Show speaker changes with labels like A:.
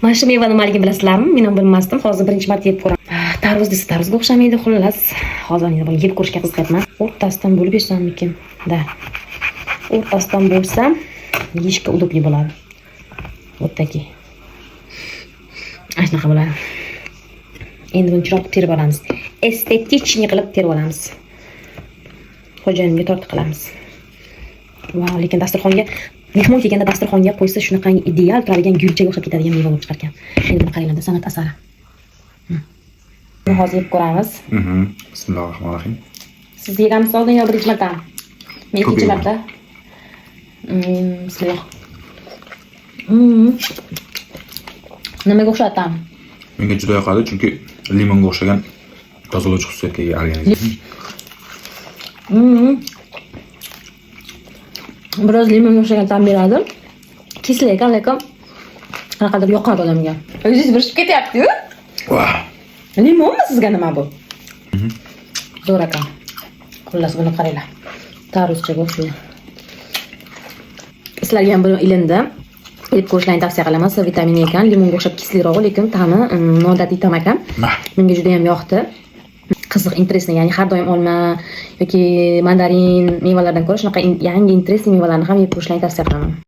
A: Mana shu mevani nimaligini bilasizlarmi? Men ham bilmasdim. Hozir birinchi marta yeb ko'raman. Tarvuz desa tarvuzga o'xshamaydi, xullas. Hozir men buni yeb ko'rishga qiziqyapman. O'rtasidan bo'lib yesam-mikin? Da. O'rtasidan bo'lsa, yeyishga udobli bo'ladi. Вот такие. Shunaqa bo'ladi. Endi buni chiroq terib olamiz. Estetichniy qilib terib olamiz. Xo'jayinimga tortiq qilamiz. Vau, lekin dasturxonga mehmon kelganda dasturxonga qo'ysa shunaqa ideal turadigan gulchaga o'xshab ketadigan meva bo'lib chiqarkan. Endi buni qaranglar, san'at asari. Buni hozir yeb ko'ramiz.
B: Bismillahirrohmanirrohim.
A: Siz yeganmisiz oldin yo birinchi marta? Men ikkinchi marta. Bismillah. Nimaga o'xshaydi ta'mi?
B: Menga juda yoqadi, chunki limonga o'xshagan tozalovchi xususiyatga ega organizm.
A: Biroz limonga o'xshagan ta'm beradi. Kesli ekan, lekin qanaqadir yoqadi odamga. O'zingiz birishib ketyapti-ku?
B: Vau.
A: Limonmi sizga nima bu? Zo'r ekan. Xullas buni qaranglar. Tarvuzchaga o'xshaydi. Sizlarga ham buni ilindi. Yeb ko'rishlarini tavsiya qilaman. C vitamini ekan, limonga o'xshab kesliroq, lekin ta'mi noodatiy ta'm ekan. Menga juda ham yoqdi. Qiziq, interesting, ya'ni har doim olma yoki mandarin mevalardan ko'ra shunaqa yangi interesting mevalarni ham yeb ko'rishlarini tavsiya qilaman.